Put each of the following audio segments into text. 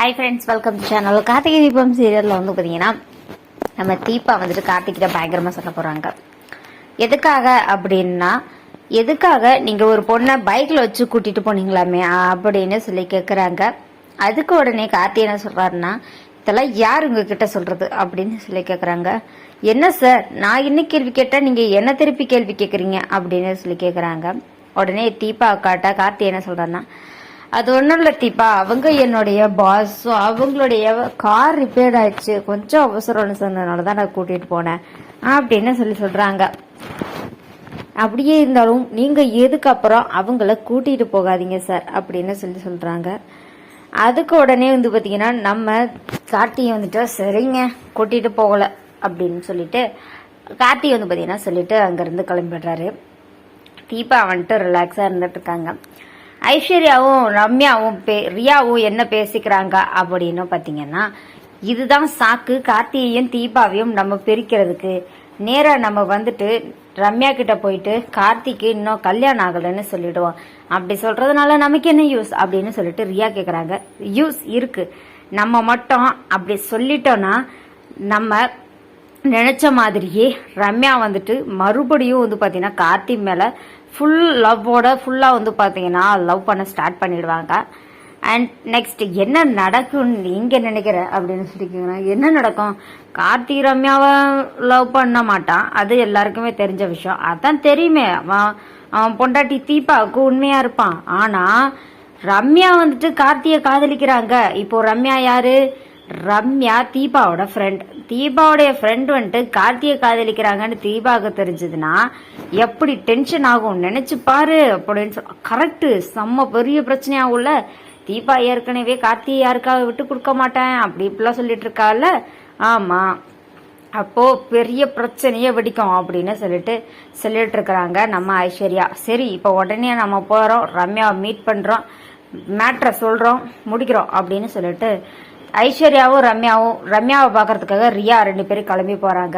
Hi friends, welcome to channel. Karthigai Deepam சீரியலில் வந்து பார்த்தீங்கன்னா நம்ம தீபா வந்துட்டு கார்த்திகிட்ட பயங்கரமாக சொல்ல போகிறாங்க. எதுக்காக அப்படின்னா, எதுக்காக நீங்கள் ஒரு பொண்ணை பைக்கில் வச்சு கூட்டிகிட்டு போனீங்களாமே அப்படின்னு சொல்லி கேட்குறாங்க. அதுக்கு உடனே கார்த்தி என்ன சொல்கிறாருன்னா, இதெல்லாம் யார் உங்ககிட்ட சொல்கிறது அப்படின்னு சொல்லி கேட்குறாங்க. என்ன சார், நான் என்ன கேள்வி கேட்டால் நீங்கள் என்ன திருப்பி கேள்வி கேட்குறீங்க அப்படின்னு சொல்லி கேட்குறாங்க. உடனே தீபா அக்காட்ட கார்த்தி என்ன சொல்கிறாருன்னா, அது ஒன்றும் இல்லை தீபா, அவங்க என்னுடைய பாஸ். ஸோ அவங்களுடைய கார் ரிப்பேர் ஆயிடுச்சு, கொஞ்சம் அவசரம்னு சொன்னதுனால தான் நான் கூட்டிகிட்டு போனேன் அப்படின்னு சொல்கிறாங்க. அப்படியே இருந்தாலும் நீங்கள் எதுக்கப்புறம் அவங்கள கூட்டிகிட்டு போகாதீங்க சார் அப்படின்னு சொல்கிறாங்க. அதுக்கு உடனே வந்து பார்த்தீங்கன்னா நம்ம கார்த்தியை வந்துட்டு சரிங்க கூட்டிகிட்டு போகலை அப்படின்னு சொல்லிட்டு கார்த்தி வந்து பார்த்தீங்கன்னா சொல்லிட்டு அங்கேருந்து கிளம்பிடுறாரு. தீபா வந்துட்டு ரிலாக்ஸாக இருந்துட்டு இருக்காங்க. ஐஸ்வர்யாவும் ரம்யாவும் ரியாவும் என்ன பேசிக்கிறாங்க அப்படின்னு பார்த்தீங்கன்னா, இதுதான் சாக்கு கார்த்தியையும் தீபாவையும் நம்ம பிரிக்கிறதுக்கு. நேராக நம்ம வந்துட்டு ரம்யா கிட்ட போயிட்டு கார்த்திக்கு இன்னும் கல்யாணம் ஆகலைன்னு சொல்லிடுவோம். அப்படி சொல்றதுனால நமக்கு என்ன யூஸ் அப்படின்னு சொல்லிட்டு ரியா கேட்குறாங்க. யூஸ் இருக்கு, நம்ம மட்டும் அப்படி சொல்லிட்டோம்னா நம்ம நினைச்ச மாதிரியே ரம்யா வந்துட்டு மறுபடியும் வந்து பார்த்தீங்கன்னா கார்த்தி மேலே ஃபுல் லவ்வோட ஃபுல்லாக வந்து பார்த்தீங்கன்னா லவ் பண்ண ஸ்டார்ட் பண்ணிடுவாங்க. அண்ட் நெக்ஸ்ட் என்ன நடக்கும்னு நீங்கள் நினைக்கிற அப்படின்னு சொல்லிக்கிங்கன்னா, என்ன நடக்கும்? கார்த்தி ரம்யாவை லவ் பண்ண மாட்டான், அது எல்லாருக்குமே தெரிஞ்ச விஷயம். அதான் தெரியுமே, அவன் பொண்டாட்டி தீபாவுக்கு உண்மையா இருப்பான். ஆனால் ரம்யா வந்துட்டு கார்த்தியை காதலிக்கிறாங்க. இப்போ ரம்யா யாரு? ரம்யா தீபாவோட ஃப்ரெண்ட். தீபாவுடைய ஃப்ரெண்ட் வந்துட்டு கார்த்தியை காதலிக்கிறாங்கன்னு தீபாவுக்கு தெரிஞ்சதுன்னா எப்படி டென்ஷன் ஆகும் நினைச்சு பாரு அப்படின்னு சொல்ல. கரெக்டு, செம்ம பெரிய பிரச்சனையாகும்ல. தீபா ஏற்கனவே கார்த்தியை யாருக்காக விட்டு கொடுக்க மாட்டேன் அப்படி இப்படிலாம் சொல்லிட்டு இருக்கால. ஆமா, அப்போ பெரிய பிரச்சனையே வெடிக்கும் அப்படின்னு சொல்லிட்டு இருக்கிறாங்க நம்ம ஐஸ்வர்யா. சரி, இப்போ உடனே நம்ம போறோம், ரம்யாவை மீட் பண்றோம், மேட்ரை சொல்றோம், முடிக்கிறோம் அப்படின்னு சொல்லிட்டு ஐஸ்வர்யாவும் ரம்யாவை பார்க்கறதுக்காக ரியா 2 பேரும் கிளம்பி போறாங்க.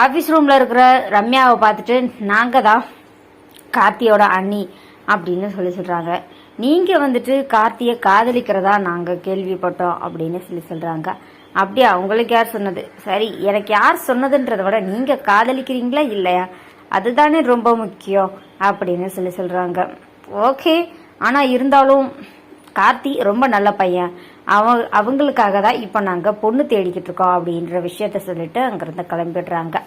ஆபீஸ் ரூம்ல இருக்கிற ரம்யாவை பார்த்துட்டு, நாங்க தான் கார்த்தியோட அண்ணி அப்படின்னு சொல்றாங்க. நீங்க வந்துட்டு கார்த்தியை காதலிக்கிறதா நாங்க கேள்விப்பட்டோம் அப்படின்னு சொல்றாங்க. அப்படியே அவங்களுக்கு யார் சொன்னது? சரி, எனக்கு யார் சொன்னதுன்றதை விட நீங்க காதலிக்கிறீங்களா இல்லையா, அதுதானே ரொம்ப முக்கியம் அப்படின்னு சொல்றாங்க. ஓகே, ஆனா இருந்தாலும் கார்த்தி ரொம்ப நல்ல பையன், அவங்களுக்காக தான் இப்போ நாங்கள் பொண்ணு தேடிக்கிட்டு இருக்கோம் அப்படின்ற விஷயத்த சொல்லிட்டு அங்கிருந்து கிளம்பிடுறாங்க.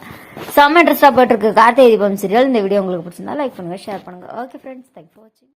செம்ம இன்ட்ரெஸ்டாக போயிட்டு இருக்கு கார்த்திகை தீபம் சீரியல். இந்த வீடியோ உங்களுக்கு பிடிச்சிருந்தா லைக் பண்ணுங்க, ஷேர் பண்ணுங்க. ஓகே ஃப்ரெண்ட்ஸ், தேங்க்ஸ் ஃபார் வாட்சிங்.